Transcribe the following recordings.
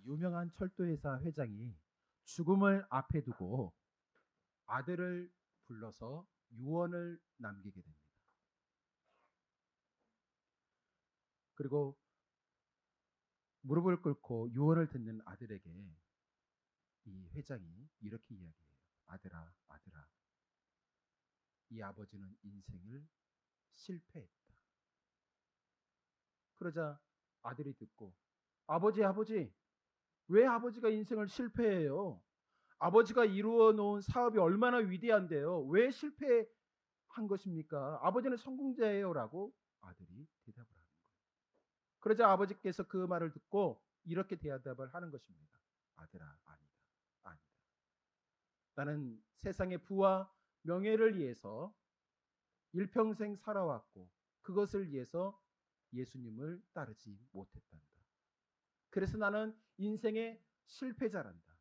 유명한 철도회사 회장이 죽음을 앞에 두고 아들을 불러서 유언을 남기게 됩니다. 그리고 무릎을 꿇고 유언을 듣는 아들에게 이 회장이 이렇게 이야기해요. 아들아, 아들아, 이 아버지는 인생을 실패했다. 그러자 아들이 듣고, 아버지, 아버지, 왜 아버지가 인생을 실패해요? 아버지가 이루어 놓은 사업이 얼마나 위대한데요. 왜 실패한 것입니까? 아버지는 성공자예요. 라고 아들이 대답을 하는 거예요. 그러자 아버지께서 그 말을 듣고 이렇게 대답을 하는 것입니다. 아들아, 아니다. 아니다. 나는 세상의 부와 명예를 위해서 일평생 살아왔고 그것을 위해서 예수님을 따르지 못했단다. 그래서 나는 인생의 실패자란다.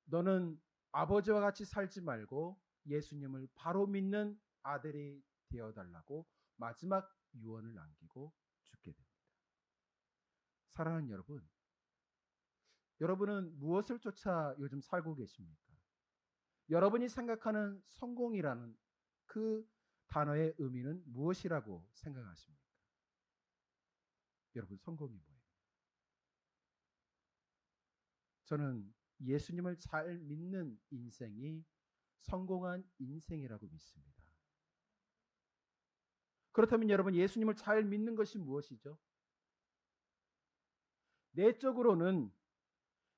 너는 아버지와 같이 살지 말고 예수님을 바로 믿는 아들이 되어달라고 마지막 유언을 남기고 죽게 됩니다. 사랑하는 여러분, 여러분은 무엇을 쫓아 요즘 살고 계십니까? 여러분이 생각하는 성공이라는 그 단어의 의미는 무엇이라고 생각하십니까? 여러분, 성공이 뭐예요? 저는 예수님을 잘 믿는 인생이 성공한 인생이라고 믿습니다. 그렇다면 여러분, 예수님을 잘 믿는 것이 무엇이죠? 내적으로는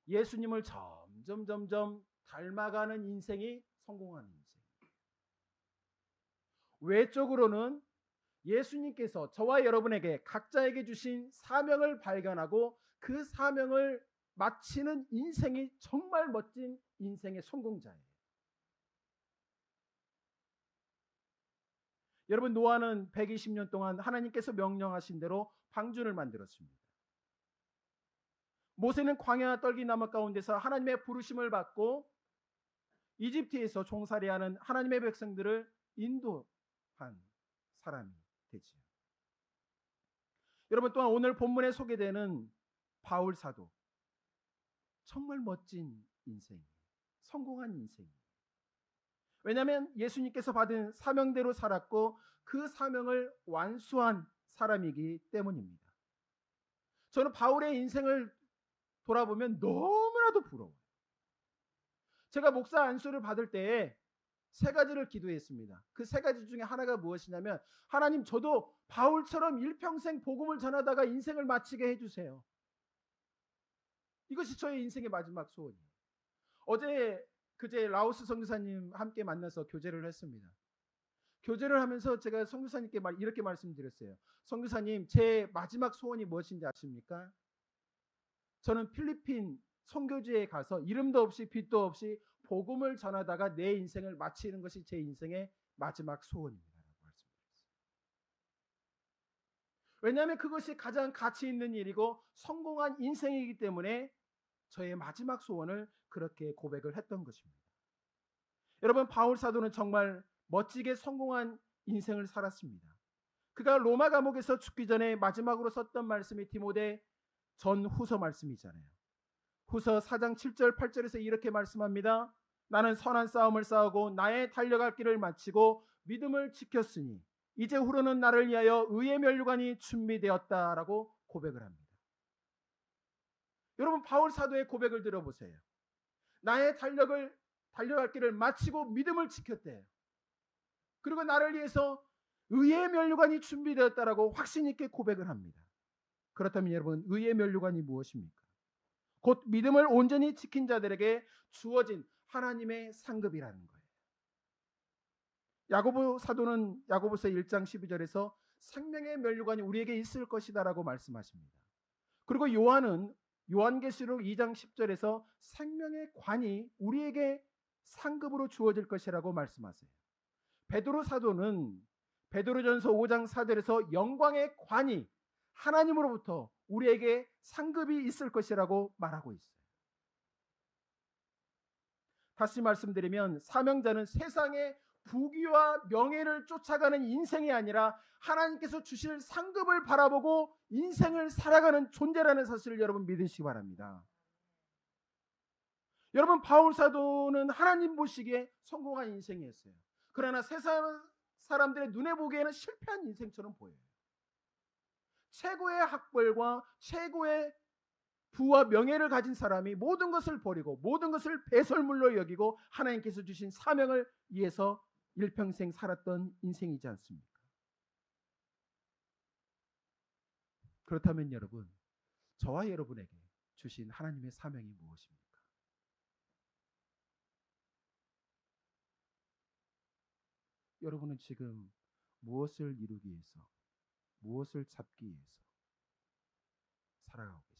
예수님을 점점 닮아가는 인생이 성공한 인생. 외적으로는 예수님께서 저와 여러분에게 각자에게 주신 사명을 발견하고 그 사명을 마치는 인생이 정말 멋진 인생의 성공자예요. 여러분, 노아는 120년 동안 하나님께서 명령하신 대로 방주를 만들었습니다. 모세는 광야와 떨기나무 가운데서 하나님의 부르심을 받고 이집트에서 종살이하는 하나님의 백성들을 인도한 사람이 되지요. 여러분, 또한 오늘 본문에 소개되는 바울 사도, 정말 멋진 인생, 성공한 인생. 왜냐하면 예수님께서 받은 사명대로 살았고 그 사명을 완수한 사람이기 때문입니다. 저는 바울의 인생을 돌아보면 너무나도 부러워요. 제가 목사 안수를 받을 때에 세 가지를 기도했습니다. 그 세 가지 중에 하나가 무엇이냐면, 하나님, 저도 바울처럼 일평생 복음을 전하다가 인생을 마치게 해주세요. 이것이 저의 인생의 마지막 소원이에요. 그제 라오스 선교사님 함께 만나서 교제를 했습니다. 교제를 하면서 제가 선교사님께 이렇게 말씀드렸어요. 선교사님, 제 마지막 소원이 무엇인지 아십니까? 저는 필리핀 선교지에 가서 이름도 없이 빛도 없이 복음을 전하다가 내 인생을 마치는 것이 제 인생의 마지막 소원입니다. 라고 말씀드렸어요. 왜냐하면 그것이 가장 가치 있는 일이고 성공한 인생이기 때문에 저의 마지막 소원을 그렇게 고백을 했던 것입니다. 여러분, 바울 사도는 정말 멋지게 성공한 인생을 살았습니다. 그가 로마 감옥에서 죽기 전에 마지막으로 썼던 말씀이 디모데 전 후서 말씀이잖아요. 후서 4장 7절 8절에서 이렇게 말씀합니다. 나는 선한 싸움을 싸우고 나의 달려갈 길을 마치고 믿음을 지켰으니 이제 후로는 나를 위하여 의의 면류관이 준비되었다라고 고백을 합니다. 여러분, 바울 사도의 고백을 들어보세요. 나의 달려갈 길을 마치고 믿음을 지켰대요. 그리고 나를 위해서 의의 면류관이 준비되었다라고 확신 있게 고백을 합니다. 그렇다면 여러분, 의의 면류관이 무엇입니까? 곧 믿음을 온전히 지킨 자들에게 주어진 하나님의 상급이라는 거예요. 야고보 사도는 야고보서 1장 12절에서 생명의 면류관이 우리에게 있을 것이다라고 말씀하십니다. 그리고 요한은 요한계시록 2장 10절에서 생명의 관이 우리에게 상급으로 주어질 것이라고 말씀하세요. 베드로 사도는 베드로전서 5장 4절에서 영광의 관이 하나님으로부터 우리에게 상급이 있을 것이라고 말하고 있어요. 다시 말씀드리면 사명자는 세상의 부귀와 명예를 쫓아가는 인생이 아니라 하나님께서 주실 상급을 바라보고 인생을 살아가는 존재라는 사실을 여러분 믿으시기 바랍니다. 여러분, 바울 사도는 하나님 보시기에 성공한 인생이었어요. 그러나 세상 사람들의 눈에 보기에는 실패한 인생처럼 보여요. 최고의 학벌과 최고의 부와 명예를 가진 사람이 모든 것을 버리고 모든 것을 배설물로 여기고 하나님께서 주신 사명을 위해서 일평생 살았던 인생이지 않습니까? 그렇다면 여러분, 저와 여러분에게 주신 하나님의 사명이 무엇입니까? 여러분은 지금 무엇을 이루기 위해서, 무엇을 잡기 위해서 살아가고 계십니까?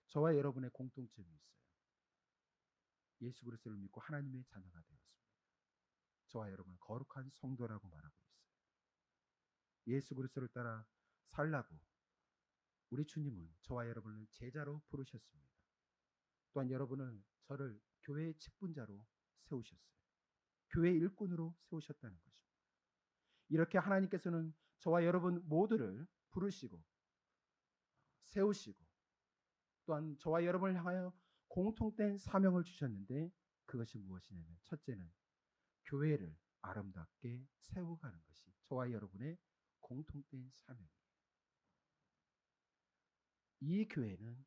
저와 여러분의 공통점이 있어요. 예수 그리스도를 믿고 하나님의 자녀가 되었습니다. 저와 여러분은 거룩한 성도라고 말하고 있어요. 예수 그리스도를 따라 살라고 우리 주님은 저와 여러분을 제자로 부르셨습니다. 또한 여러분을, 저를 교회의 직분자로 세우셨어요. 교회 일꾼으로 세우셨다는 것입니다. 이렇게 하나님께서는 저와 여러분 모두를 부르시고 세우시고 또한 저와 여러분을 향하여 공통된 사명을 주셨는데, 그것이 무엇이냐면 첫째는 교회를 아름답게 세워가는 것이 저와 여러분의 공통된 사명이에요. 이 교회는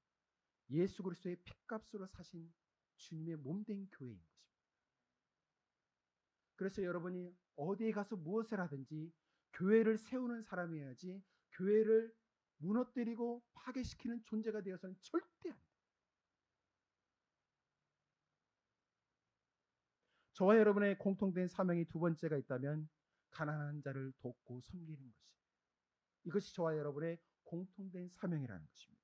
예수 그리스도의 핏값으로 사신 주님의 몸된 교회인 것입니다. 그래서 여러분이 어디에 가서 무엇을 하든지 교회를 세우는 사람이어야지 교회를 무너뜨리고 파괴시키는 존재가 되어서는 절대 안 돼요. 저와 여러분의 공통된 사명이 두 번째가 있다면 가난한 자를 돕고 섬기는 것입니다. 이것이 저와 여러분의 공통된 사명이라는 것입니다.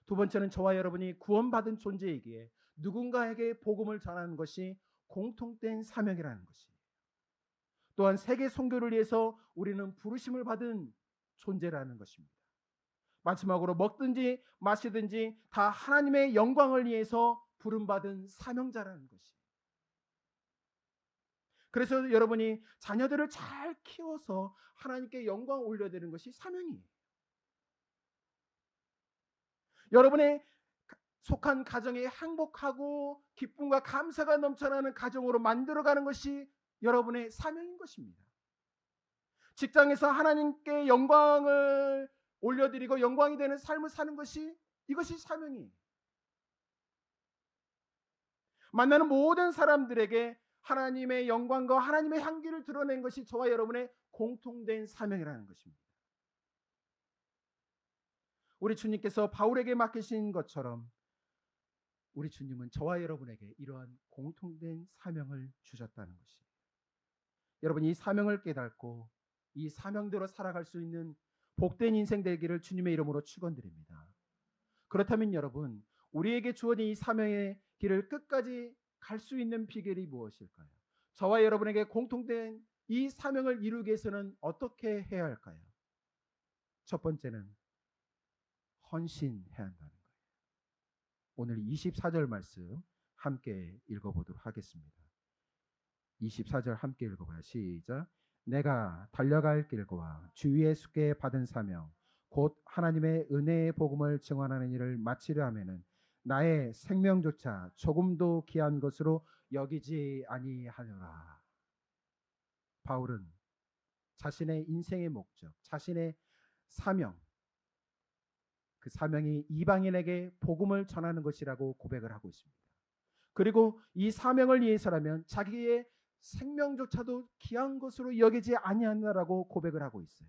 두 번째는 저와 여러분이 구원받은 존재이기에 누군가에게 복음을 전하는 것이 공통된 사명이라는 것이에요. 또한 세계 선교를 위해서 우리는 부르심을 받은 존재라는 것입니다. 마지막으로 먹든지 마시든지 다 하나님의 영광을 위해서 부름받은 사명자라는 것이에요. 그래서 여러분이 자녀들을 잘 키워서 하나님께 영광 올려드리는 것이 사명이에요. 여러분의 속한 가정이 행복하고 기쁨과 감사가 넘쳐나는 가정으로 만들어가는 것이 여러분의 사명인 것입니다. 직장에서 하나님께 영광을 올려드리고 영광이 되는 삶을 사는 것이, 이것이 사명이에요. 만나는 모든 사람들에게 하나님의 영광과 하나님의 향기를 드러낸 것이 저와 여러분의 공통된 사명이라는 것입니다. 우리 주님께서 바울에게 맡기신 것처럼 우리 주님은 저와 여러분에게 이러한 공통된 사명을 주셨다는 것이에요. 여러분, 이 사명을 깨닫고 이 사명대로 살아갈 수 있는 복된 인생 되기를 주님의 이름으로 축원드립니다. 그렇다면 여러분, 우리에게 주어진 이 사명의 길을 끝까지 갈 수 있는 비결이 무엇일까요? 저와 여러분에게 공통된 이 사명을 이루기 위해서는 어떻게 해야 할까요? 첫 번째는 헌신해야 한다는 거예요. 오늘 24절 말씀 함께 읽어보도록 하겠습니다. 24절 함께 읽어봐요. 시작. 내가 달려갈 길과 주 예수께 받은 사명 곧 하나님의 은혜의 복음을 증언하는 일을 마치려 하면은 나의 생명조차 조금도 귀한 것으로 여기지 아니하노라. 바울은 자신의 인생의 목적, 자신의 사명, 그 사명이 이방인에게 복음을 전하는 것이라고 고백을 하고 있습니다. 그리고 이 사명을 위해서라면 자기의 생명조차도 귀한 것으로 여기지 아니하노라고 고백을 하고 있어요.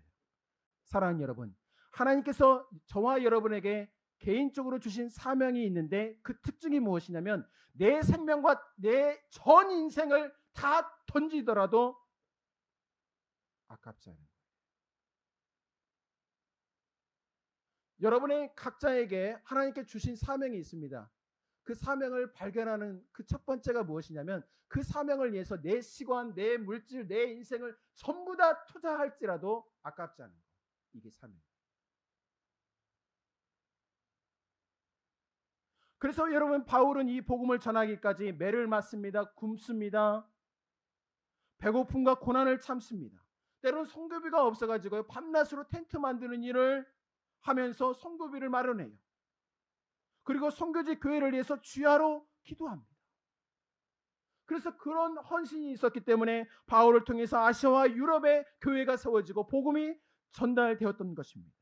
사랑하는 여러분, 하나님께서 저와 여러분에게 개인적으로 주신 사명이 있는데 그 특징이 무엇이냐면 내 생명과 내 전 인생을 다 던지더라도 아깝지 않은 거예요. 여러분의 각자에게 하나님께 주신 사명이 있습니다. 그 사명을 발견하는 그 첫 번째가 무엇이냐면 그 사명을 위해서 내 시간, 내 물질, 내 인생을 전부 다 투자할지라도 아깝지 않은 거. 이게 사명. 그래서 여러분, 바울은 이 복음을 전하기까지 매를 맞습니다. 굶습니다. 배고픔과 고난을 참습니다. 때로는 선교비가 없어가지고 밤낮으로 텐트 만드는 일을 하면서 선교비를 마련해요. 그리고 선교지 교회를 위해서 주야로 기도합니다. 그래서 그런 헌신이 있었기 때문에 바울을 통해서 아시아와 유럽의 교회가 세워지고 복음이 전달되었던 것입니다.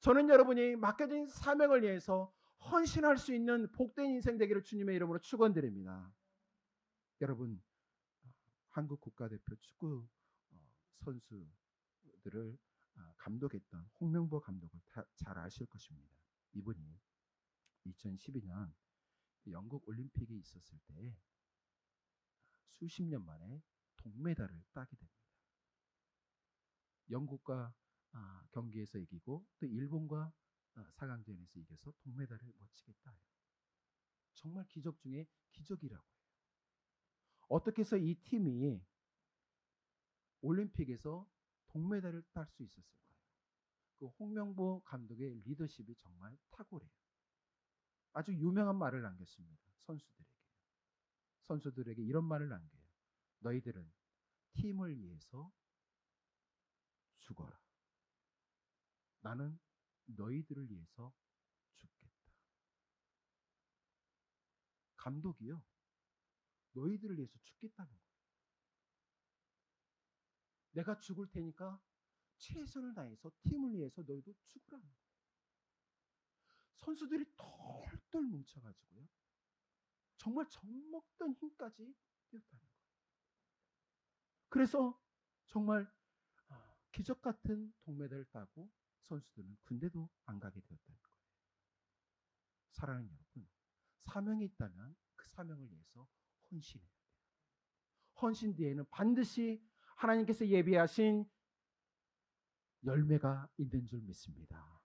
저는 여러분이 맡겨진 사명을 위해서 헌신할 수 있는 복된 인생 되기를 주님의 이름으로 축원드립니다. 여러분, 한국 국가대표 축구 선수들을 감독했던 홍명보 감독을 잘 아실 것입니다. 이분이 2012년 영국 올림픽이 있었을 때 수십 년 만에 동메달을 따게 됩니다. 영국과 경기에서 이기고 또 일본과 4강전에서 이겨서 동메달을 멋지게 따요. 정말 기적 중에 기적이라고 해요. 어떻게 해서 이 팀이 올림픽에서 동메달을 딸 수 있었을까요? 그 홍명보 감독의 리더십이 정말 탁월해요. 아주 유명한 말을 남겼습니다. 선수들에게 이런 말을 남겨요. 너희들은 팀을 위해서 죽어라. 나는 너희들을 위해서 죽겠다. 감독이요, 너희들을 위해서 죽겠다는 거예요. 내가 죽을 테니까 최선을 다해서 팀을 위해서 너희도 죽으라는 거예요. 선수들이 똘똘 뭉쳐가지고요, 정말 젖먹던 힘까지 뛰었다는 거예요. 그래서 정말 기적 같은 동메달을 따고 선수들은 군대도 안 가게 되었다는 거예요. 사랑하는 여러분, 사명이 있다면 그 사명을 위해서 헌신해야 돼요. 헌신 뒤에는 반드시 하나님께서 예비하신 열매가 있는 줄 믿습니다.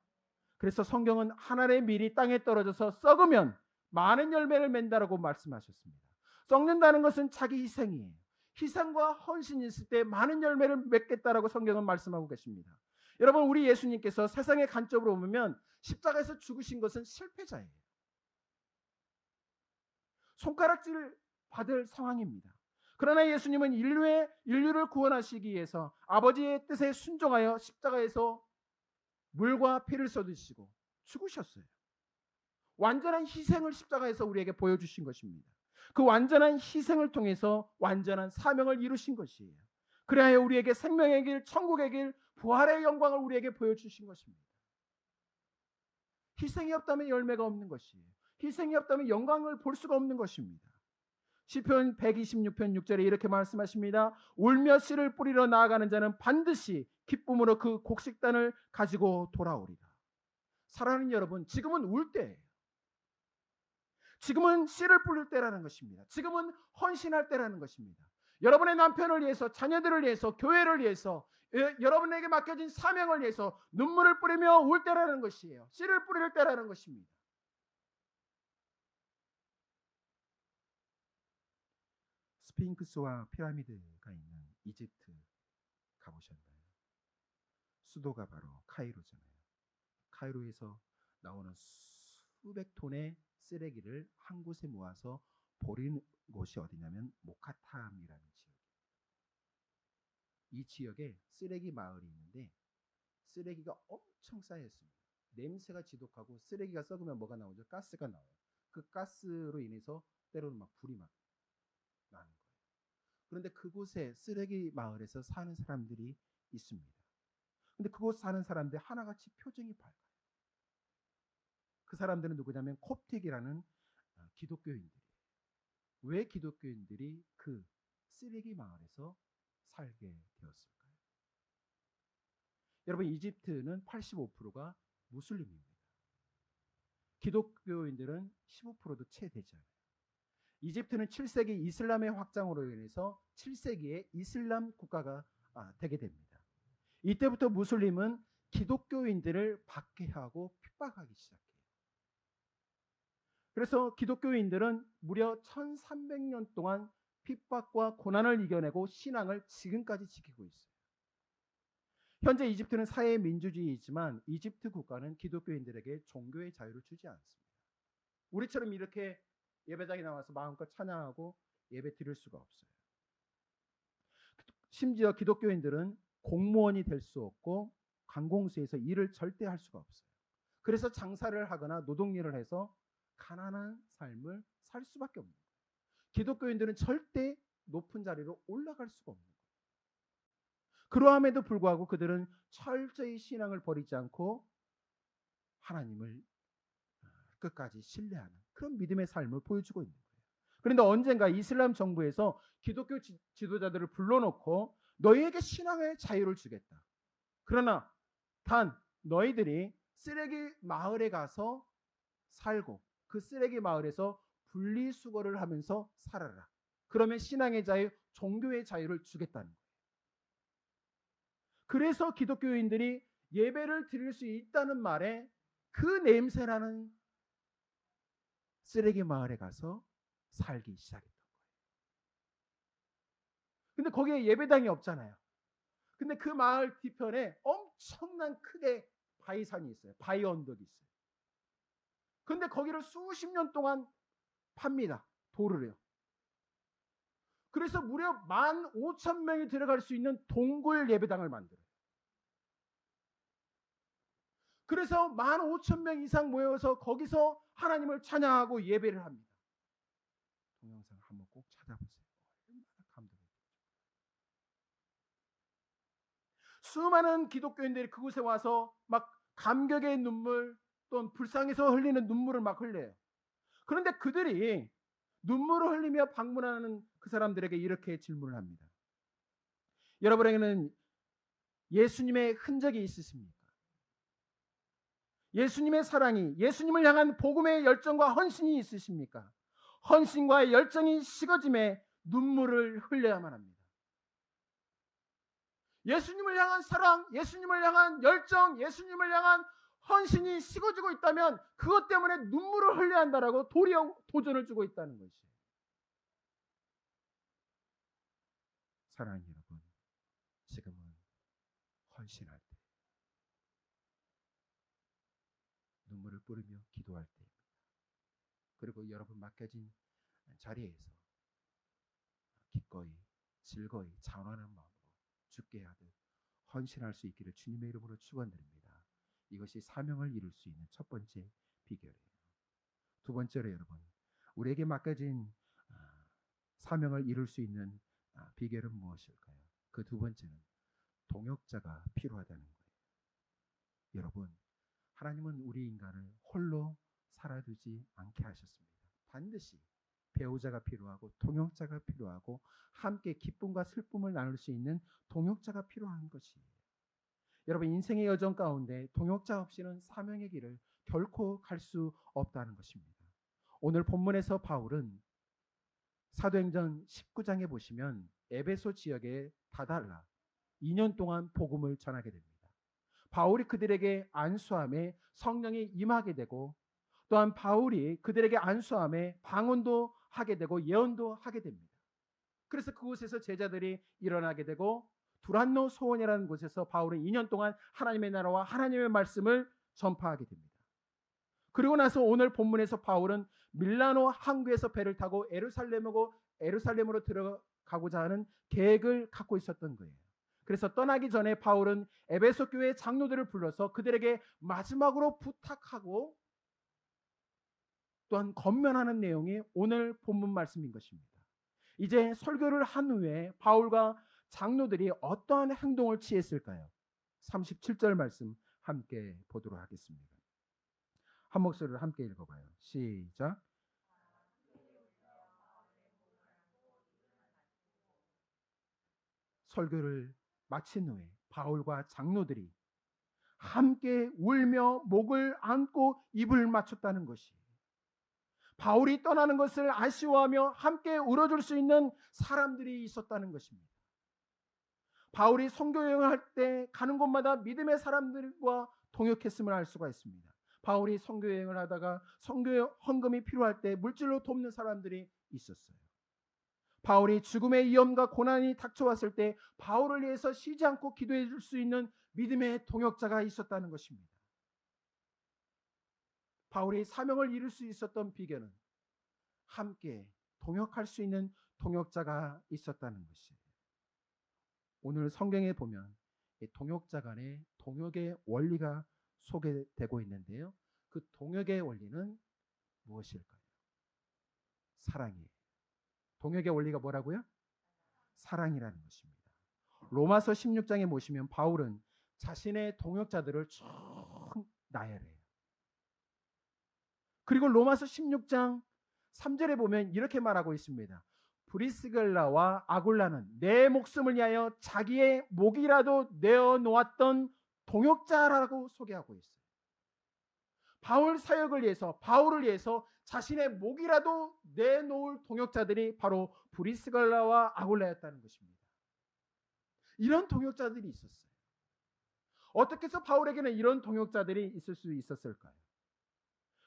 그래서 성경은 하늘의 밀이 땅에 떨어져서 썩으면 많은 열매를 맺는다라고 말씀하셨습니다. 썩는다는 것은 자기 희생이에요. 희생과 헌신이 있을 때 많은 열매를 맺겠다라고 성경은 말씀하고 계십니다. 여러분, 우리 예수님께서 세상의 관점으로 보면 십자가에서 죽으신 것은 실패자예요. 손가락질 받을 상황입니다. 그러나 예수님은 인류를 구원하시기 위해서 아버지의 뜻에 순종하여 십자가에서 물과 피를 쏟으시고 죽으셨어요. 완전한 희생을 십자가에서 우리에게 보여주신 것입니다. 그 완전한 희생을 통해서 완전한 사명을 이루신 것이에요. 그래야 우리에게 생명의 길, 천국의 길, 부활의 영광을 우리에게 보여주신 것입니다. 희생이 없다면 열매가 없는 것이에요. 희생이 없다면 영광을 볼 수가 없는 것입니다. 시편 126편 6절에 이렇게 말씀하십니다. 울며 씨를 뿌리러 나아가는 자는 반드시 기쁨으로 그 곡식단을 가지고 돌아오리라. 사랑하는 여러분, 지금은 울 때예요. 지금은 씨를 뿌릴 때라는 것입니다. 지금은 헌신할 때라는 것입니다. 여러분의 남편을 위해서, 자녀들을 위해서, 교회를 위해서, 여러분에게 맡겨진 사명을 위해서 눈물을 뿌리며 울 때라는 것이에요. 씨를 뿌릴 때라는 것입니다. 스핑크스와 피라미드가 있는 이집트 가보셨나요? 수도가 바로 카이로잖아요. 카이로에서 나오는 수백 톤의 쓰레기를 한 곳에 모아서 버리는 곳이 어디냐면 모카탐이라는 지역이에요. 이 지역에 쓰레기 마을이 있는데 쓰레기가 엄청 쌓여 있습니다. 냄새가 지독하고 쓰레기가 썩으면 뭐가 나오죠? 가스가 나와요. 그 가스로 인해서 때로는 막 불이 막 나는 거예요. 그런데 그곳에 쓰레기 마을에서 사는 사람들이 있습니다. 근데 그곳 사는 사람들 하나같이 표정이 밝아요. 그 사람들은 누구냐면 콥틱이라는 기독교인들이에요. 왜 기독교인들이 그 쓰레기 마을에서 살게 되었을까요? 여러분, 이집트는 85%가 무슬림입니다. 기독교인들은 15%도 채 되지 않아요. 이집트는 7세기 이슬람의 확장으로 인해서 7세기에 이슬람 국가가 되게 됩니다. 이때부터 무슬림은 기독교인들을 박해하고 핍박하기 시작해요. 그래서 기독교인들은 무려 1300년 동안 핍박과 고난을 이겨내고 신앙을 지금까지 지키고 있어요. 현재 이집트는 사회 민주주의이지만 이집트 국가는 기독교인들에게 종교의 자유를 주지 않습니다. 우리처럼 이렇게 예배당에 나와서 마음껏 찬양하고 예배 드릴 수가 없어요. 심지어 기독교인들은 공무원이 될 수 없고 관공서에서 일을 절대 할 수가 없어요. 그래서 장사를 하거나 노동일을 해서 가난한 삶을 살 수밖에 없는 거예요. 기독교인들은 절대 높은 자리로 올라갈 수가 없는 거예요. 그러함에도 불구하고 그들은 철저히 신앙을 버리지 않고 하나님을 끝까지 신뢰하는 그런 믿음의 삶을 보여주고 있는 거예요. 그런데 언젠가 이슬람 정부에서 기독교 지도자들을 불러놓고 너희에게 신앙의 자유를 주겠다. 그러나 단 너희들이 쓰레기 마을에 가서 살고 그 쓰레기 마을에서 분리수거를 하면서 살아라. 그러면 신앙의 자유, 종교의 자유를 주겠다는 거예요. 그래서 기독교인들이 예배를 드릴 수 있다는 말에 그 냄새나는 쓰레기 마을에 가서 살기 시작했던 거예요. 근데 거기에 예배당이 없잖아요. 근데 그 마을 뒤편에 엄청난 크게 바위산이 있어요. 바위 언덕이 있어요. 근데 거기를 수십 년 동안 팝니다. 도르래요. 그래서 무려 15,000명이 들어갈 수 있는 동굴 예배당을 만들어요. 그래서 15,000명 이상 모여서 거기서 하나님을 찬양하고 예배를 합니다. 동영상 한번 꼭 찾아보세요. 얼마나 감동이에요. 수많은 기독교인들이 그곳에 와서 막 감격의 눈물 또는 불쌍해서 흘리는 눈물을 막 흘려요. 그런데 그들이 눈물을 흘리며 방문하는 그 사람들에게 이렇게 질문을 합니다. 여러분에게는 예수님의 흔적이 있으십니까? 예수님의 사랑이, 예수님을 향한 복음의 열정과 헌신이 있으십니까? 헌신과 열정이 식어짐에 눈물을 흘려야만 합니다. 예수님을 향한 사랑, 예수님을 향한 열정, 예수님을 향한 헌신이 식어지고 있다면 그것 때문에 눈물을 흘려야 한다라고 도리어 도전을 주고 있다는 것이에요. 사랑하는 여러분, 지금은 헌신할 때, 눈물을 뿌리며 기도할 때입니다. 그리고 여러분 맡겨진 자리에서 기꺼이 즐거이 찬원하는 마음으로 죽게 하듯 헌신할 수 있기를 주님의 이름으로 축원드립니다. 이것이 사명을 이룰 수 있는 첫 번째 비결이에요. 두 번째로 여러분, 우리에게 맡겨진 사명을 이룰 수 있는 비결은 무엇일까요? 그 두 번째는 동역자가 필요하다는 거예요. 여러분, 하나님은 우리 인간을 홀로 살아두지 않게 하셨습니다. 반드시 배우자가 필요하고 동역자가 필요하고 함께 기쁨과 슬픔을 나눌 수 있는 동역자가 필요한 것이에요. 여러분, 인생의 여정 가운데 동역자 없이는 사명의 길을 결코 갈 수 없다는 것입니다. 오늘 본문에서 바울은 사도행전 19장에 보시면 에베소 지역에 다달라 2년 동안 복음을 전하게 됩니다. 바울이 그들에게 안수함에 성령이 임하게 되고 또한 바울이 그들에게 안수함에 방언도 하게 되고 예언도 하게 됩니다. 그래서 그곳에서 제자들이 일어나게 되고 두란노 소원이라는 곳에서 바울은 2년 동안 하나님의 나라와 하나님의 말씀을 전파하게 됩니다. 그리고 나서 오늘 본문에서 바울은 밀라노 항구에서 배를 타고 에루살렘으로 들어가고자 하는 계획을 갖고 있었던 거예요. 그래서 떠나기 전에 바울은 에베소 교회 장로들을 불러서 그들에게 마지막으로 부탁하고 또한 권면하는 내용이 오늘 본문 말씀인 것입니다. 이제 설교를 한 후에 바울과 장로들이 어떠한 행동을 취했을까요? 37절 말씀 함께 보도록 하겠습니다. 한 목소리로 함께 읽어봐요. 시작. 설교를 마친 후에 바울과 장로들이 함께 울며 목을 안고 입을 맞췄다는 것이 바울이 떠나는 것을 아쉬워하며 함께 울어줄 수 있는 사람들이 있었다는 것입니다. 바울이 선교 여행을 할 때 가는 곳마다 믿음의 사람들과 동역했음을 알 수가 있습니다. 바울이 선교 여행을 하다가 선교 헌금이 필요할 때 물질로 돕는 사람들이 있었어요. 바울이 죽음의 위험과 고난이 닥쳐왔을 때 바울을 위해서 쉬지 않고 기도해 줄 수 있는 믿음의 동역자가 있었다는 것입니다. 바울이 사명을 이룰 수 있었던 비결은 함께 동역할 수 있는 동역자가 있었다는 것이에요. 오늘 성경에 보면 이 동역자 간의 동역의 원리가 소개되고 있는데요. 그 동역의 원리는 무엇일까요? 사랑이에요. 동역의 원리가 뭐라고요? 사랑이라는 것입니다. 로마서 16장에 보시면 바울은 자신의 동역자들을 쭉 나열해요. 그리고 로마서 16장 3절에 보면 이렇게 말하고 있습니다. 브리스길라와 아굴라는 내 목숨을 위하여 자기의 목이라도 내어놓았던 동역자라고 소개하고 있어요. 바울 사역을 위해서, 바울을 위해서 자신의 목이라도 내놓을 동역자들이 바로 브리스길라와 아굴라였다는 것입니다. 이런 동역자들이 있었어요. 어떻게 해서 바울에게는 이런 동역자들이 있을 수 있었을까요?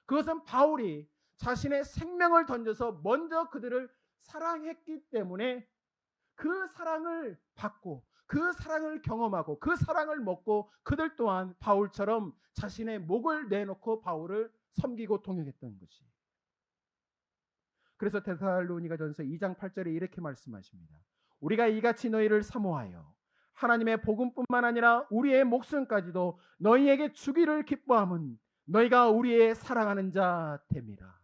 그것은 바울이 자신의 생명을 던져서 먼저 그들을 사랑했기 때문에 그 사랑을 받고 그 사랑을 경험하고 그 사랑을 먹고 그들 또한 바울처럼 자신의 목을 내놓고 바울을 섬기고 동역했던 것이. 그래서 데살로니가전서 2장 8절에 이렇게 말씀하십니다. 우리가 이같이 너희를 사모하여 하나님의 복음뿐만 아니라 우리의 목숨까지도 너희에게 주기를 기뻐함은 너희가 우리의 사랑하는 자 됨이라.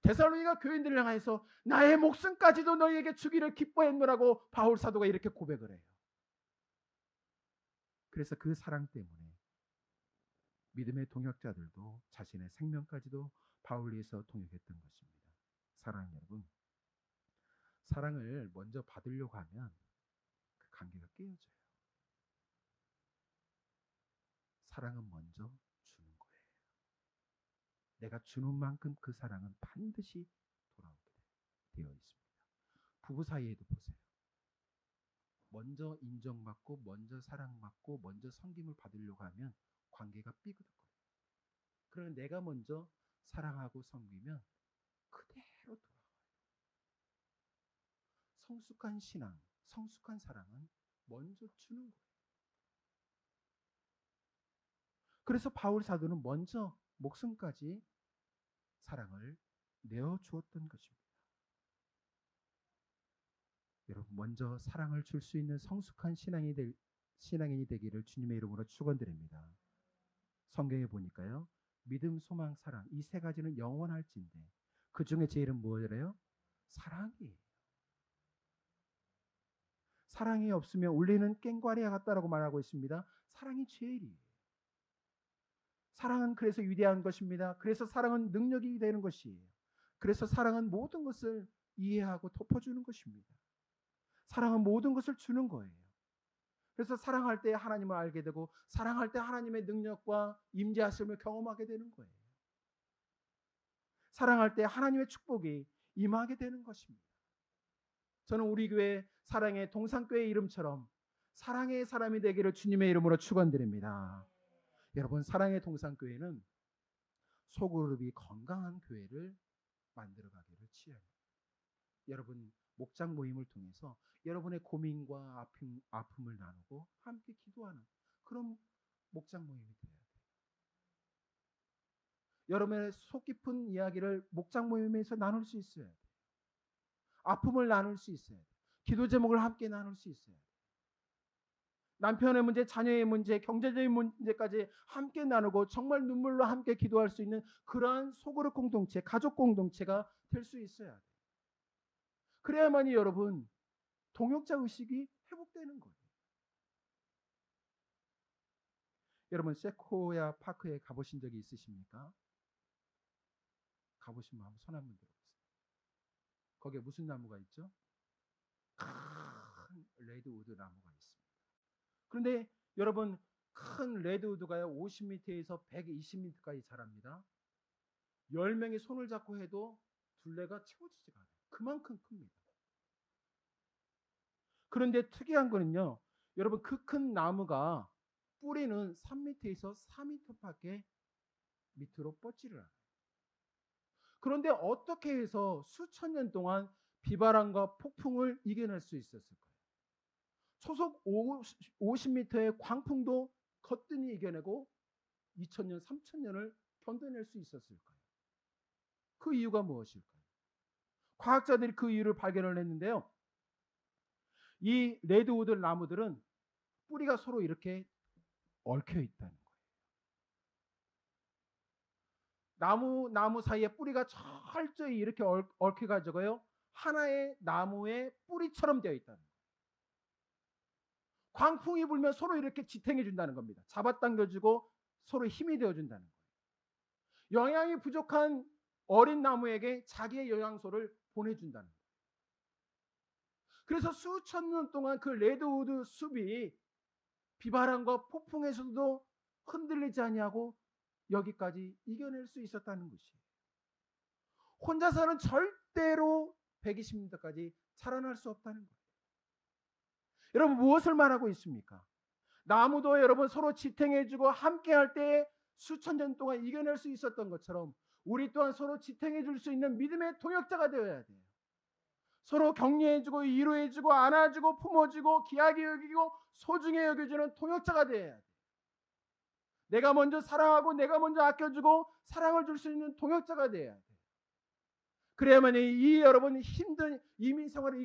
데살로니가 교인들을 향해서 나의 목숨까지도 너희에게 주기를 기뻐했노라고 바울 사도가 이렇게 고백을 해요. 그래서 그 사랑 때문에 믿음의 동역자들도 자신의 생명까지도 바울 위해서 동역했던 것입니다. 사랑하는 여러분, 사랑을 먼저 받으려고 하면 그 관계가 깨어져요. 사랑은 먼저 주는 거예요. 내가 주는 만큼 그 사랑은 반드시 돌아오게 되어 있습니다. 부부 사이에도 보세요. 먼저 인정받고 먼저 사랑받고 먼저 섬김을 받으려고 하면 관계가 삐그덕거려요. 그러면 내가 먼저 사랑하고 섬기면 그대로 돌아와요. 성숙한 신앙, 성숙한 사랑은 먼저 주는 거예요. 그래서 바울 사도는 먼저 목숨까지 사랑을 내어주었던 것입니다. 여러분, 먼저 사랑을 줄 수 있는 성숙한 신앙인이 되기를 주님의 이름으로 축원드립니다. 성경에 보니까요, 믿음, 소망, 사랑 이 세 가지는 영원할진데 그 중에 제일은 뭐래요? 사랑이에요. 사랑이 없으면 울리는 꽹과리와 같다라고 말하고 있습니다. 사랑이 제일이에요. 사랑은 그래서 위대한 것입니다. 그래서 사랑은 능력이 되는 것이에요. 그래서 사랑은 모든 것을 이해하고 덮어주는 것입니다. 사랑은 모든 것을 주는 거예요. 그래서 사랑할 때 하나님을 알게 되고 사랑할 때 하나님의 능력과 임재하심을 경험하게 되는 거예요. 사랑할 때 하나님의 축복이 임하게 되는 것입니다. 저는 우리 교회 사랑의 동산교회 이름처럼 사랑의 사람이 되기를 주님의 이름으로 축원드립니다. 여러분, 사랑의 동산교회는 소그룹이 건강한 교회를 만들어가기를 취합니다. 여러분, 목장 모임을 통해서 여러분의 고민과 아픔을 나누고 함께 기도하는 그런 목장 모임이 되어야 돼요. 여러분의 속 깊은 이야기를 목장 모임에서 나눌 수 있어야 돼요. 아픔을 나눌 수 있어야 돼요. 기도 제목을 함께 나눌 수 있어야 돼요. 남편의 문제, 자녀의 문제, 경제적인 문제까지 함께 나누고 정말 눈물로 함께 기도할 수 있는 그러한 소그룹 공동체, 가족 공동체가 될 수 있어야 돼요. 그래야만이 여러분 동역자 의식이 회복되는 거예요. 여러분, 세코야 파크에 가보신 적이 있으십니까? 가보시면 한번 손 한번 들어보세요. 거기에 무슨 나무가 있죠? 큰 레드우드 나무가 있습니다. 그런데 여러분, 큰 레드우드가요 50m에서 120m까지 자랍니다. 10명이 손을 잡고 해도 둘레가 채워지지가 않아요. 그만큼 큽니다. 그런데 특이한 거는요, 여러분, 그 큰 나무가 뿌리는 3m에서 4m밖에 밑으로 뻗지를 않아요. 그런데 어떻게 해서 수천 년 동안 비바람과 폭풍을 이겨낼 수 있었을까요? 초속 50m의 광풍도 거뜬히 이겨내고 2000년, 3000년을 견뎌낼 수 있었을까요? 그 이유가 무엇일까요? 과학자들이 그 이유를 발견을 했는데요. 이 레드우드 나무들은 뿌리가 서로 이렇게 얽혀 있다는 거예요. 나무 사이에 뿌리가 철저히 이렇게 얽혀 가지고요. 하나의 나무의 뿌리처럼 되어 있다는 거예요. 광풍이 불면 서로 이렇게 지탱해 준다는 겁니다. 잡아당겨주고 서로 힘이 되어 준다는 거예요. 영양이 부족한 어린 나무에게 자기의 영양소를 보내준다는 거예요. 그래서 수천 년 동안 그 레드우드 숲이 비바람과 폭풍에서도 흔들리지 아니하고 여기까지 이겨낼 수 있었다는 것이에요. 혼자서는 절대로 120m까지 자라날 수 없다는 거예요. 여러분 무엇을 말하고 있습니까? 나무도 여러분 서로 지탱해주고 함께할 때 수천 년 동안 이겨낼 수 있었던 것처럼 우리 또한 서로 지탱해줄 수 있는 믿음의 동역자가 되어야 돼요. 서로 격려해주고 위로해주고 안아주고 품어주고 귀하게 여기고 소중히 여겨주는 동역자가 되어야 돼요. 내가 먼저 사랑하고 내가 먼저 아껴주고 사랑을 줄 수 있는 동역자가 되어야 돼요. 그래야만 이 여러분 힘든 이민 생활을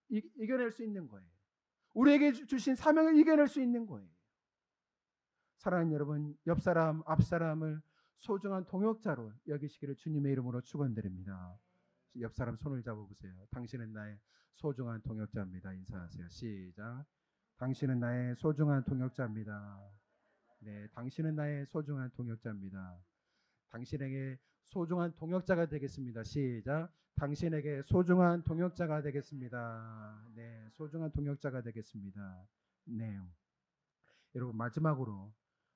이겨낼 수 있는 거예요. 우리에게 주신 사명을 이겨낼 수 있는 거예요. 사랑하는 여러분, 옆 사람, 앞 사람을 소중한 동역자로 여기시기를 주님의 이름으로 축원드립니다. 옆 사람 손을 잡아보세요. 당신은 나의 소중한 동역자입니다. 인사하세요. 시작. 당신은 나의 소중한 동역자입니다. 네, 당신은 나의 소중한 동역자입니다. 당신에게 소중한 동역자가 되겠습니다. 시작. 당신에게 소중한 동역자가 되겠습니다. 네, 소중한 동역자가 되겠습니다. 네. 여러분 마지막으로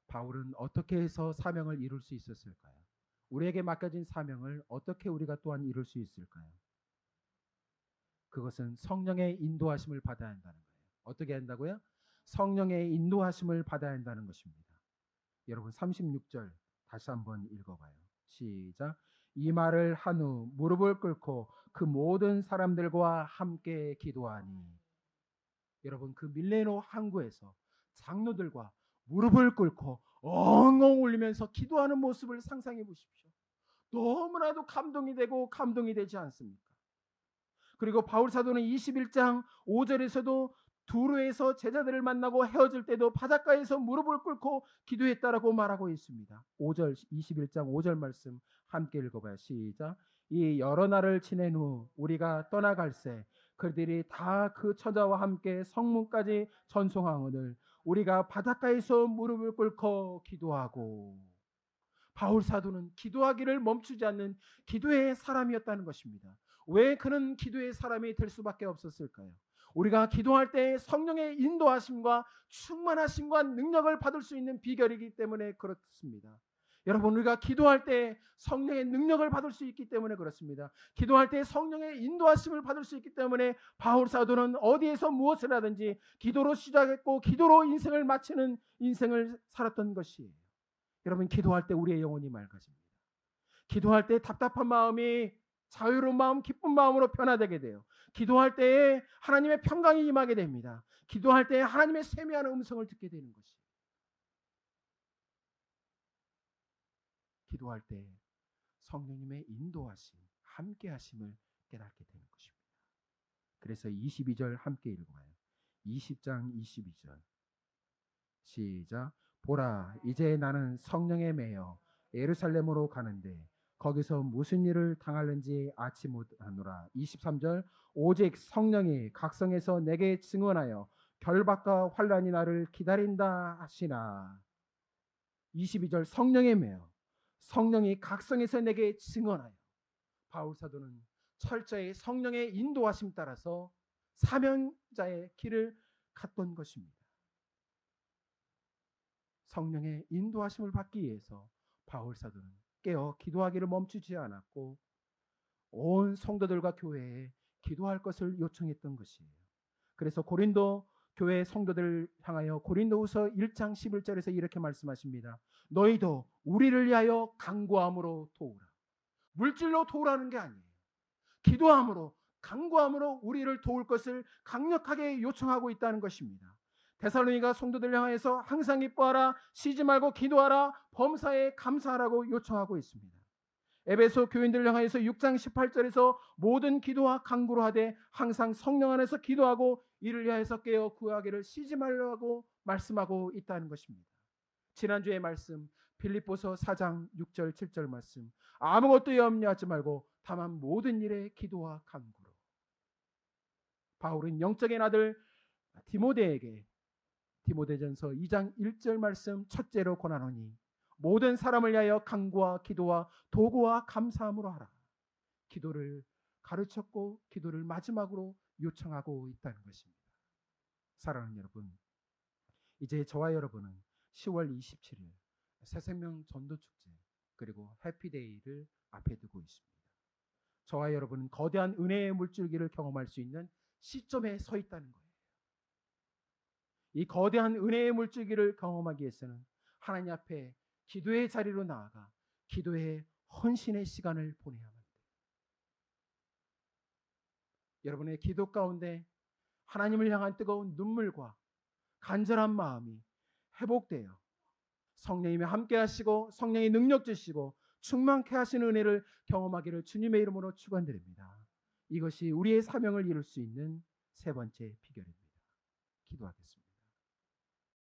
바울은 어떻게 해서 사명을 이룰 수 있었을까요? 우리에게 맡겨진 사명을 어떻게 우리가 또한 이룰 수 있을까요? 그것은 성령의 인도하심을 받아야 한다는 거예요. 어떻게 한다고요? 성령의 인도하심을 받아야 한다는 것입니다. 여러분 36절 다시 한번 읽어봐요. 시작. 이 말을 한 후 무릎을 꿇고 그 모든 사람들과 함께 기도하니. 여러분 그 밀레노 항구에서 장로들과 무릎을 꿇고 엉엉 울리면서 기도하는 모습을 상상해 보십시오. 너무나도 감동이 되고 감동이 되지 않습니까? 그리고 바울 사도는 21장 5절에서도 두로에서 제자들을 만나고 헤어질 때도 바닷가에서 무릎을 꿇고 기도했다라고 말하고 있습니다. 5절 21장 5절 말씀 함께 읽어봐요. 시작. 이 여러 날을 지낸 후 우리가 떠나갈새 그들이 다 그 처자와 함께 성문까지 전송하거늘 우리가 바닷가에서 무릎을 꿇고 기도하고. 바울 사도는 기도하기를 멈추지 않는 기도의 사람이었다는 것입니다. 왜 그는 기도의 사람이 될 수밖에 없었을까요? 우리가 기도할 때 성령의 인도하심과 충만하심과 능력을 받을 수 있는 비결이기 때문에 그렇습니다. 여러분 우리가 기도할 때 성령의 능력을 받을 수 있기 때문에 그렇습니다. 기도할 때 성령의 인도하심을 받을 수 있기 때문에 바울 사도는 어디에서 무엇을 하든지 기도로 시작했고 기도로 인생을 마치는 인생을 살았던 것이에요. 여러분 기도할 때 우리의 영혼이 맑아집니다. 기도할 때 답답한 마음이 자유로운 마음, 기쁜 마음으로 변화되게 돼요. 기도할 때에 하나님의 평강이 임하게 됩니다. 기도할 때에 하나님의 세미한 음성을 듣게 되는 것이에요. 기도할 때 성령님의 인도하심, 함께하심을 깨닫게 되는 것입니다. 그래서 22절 함께 읽어봐요. 20장 22절 시작. 보라, 이제 나는 성령에 매여 예루살렘으로 가는데 거기서 무슨 일을 당할는지 아치 못하노라. 23절 오직 성령이 각성에서 내게 증언하여 결박과 환난이 나를 기다린다 하시나. 22절 성령에 매여 성령이 각성에서 내게 증언하여. 바울 사도는 철저히 성령의 인도하심 따라서 사명자의 길을 갔던 것입니다. 성령의 인도하심을 받기 위해서 바울 사도는 깨어 기도하기를 멈추지 않았고 온 성도들과 교회에 기도할 것을 요청했던 것이에요. 그래서 고린도 교회 성도들을 향하여 고린도후서 1장 11절에서 이렇게 말씀하십니다. 너희도 우리를 위하여 간구함으로 도우라. 물질로 도우라는 게 아니에요. 기도함으로 간구함으로 우리를 도울 것을 강력하게 요청하고 있다는 것입니다. 데살로니가 성도들 향해서 항상 기뻐하라, 쉬지 말고 기도하라, 범사에 감사하라고 요청하고 있습니다. 에베소 교인들을 향해서 6장 18절에서 모든 기도와 간구로 하되 항상 성령 안에서 기도하고 이를 위하여서 깨어 구하기를 쉬지 말라고 말씀하고 있다는 것입니다. 지난주의 말씀 빌립보서 4장 6절 7절 말씀, 아무것도 염려하지 말고 다만 모든 일에 기도와 간구로. 바울은 영적인 아들 디모데에게 디모데전서 2장 1절 말씀 첫째로 권하노니 모든 사람을 위하여 간구와 기도와 도구와 감사함으로 하라. 기도를 가르쳤고 기도를 마지막으로 요청하고 있다는 것입니다. 사랑하는 여러분, 이제 저와 여러분은 10월 27일 새생명 전도축제 그리고 해피데이를 앞에 두고 있습니다. 저와 여러분은 거대한 은혜의 물줄기를 경험할 수 있는 시점에 서 있다는 거예요. 이 거대한 은혜의 물줄기를 경험하기 위해서는 하나님 앞에 기도의 자리로 나아가 기도의 헌신의 시간을 보내야만 돼요. 여러분의 기도 가운데 하나님을 향한 뜨거운 눈물과 간절한 마음이 회복되어 성령님이 함께 하시고 성령의 능력 주시고 충만케 하시는 은혜를 경험하기를 주님의 이름으로 축원드립니다. 이것이 우리의 사명을 이룰 수 있는 세 번째 비결입니다. 기도하겠습니다.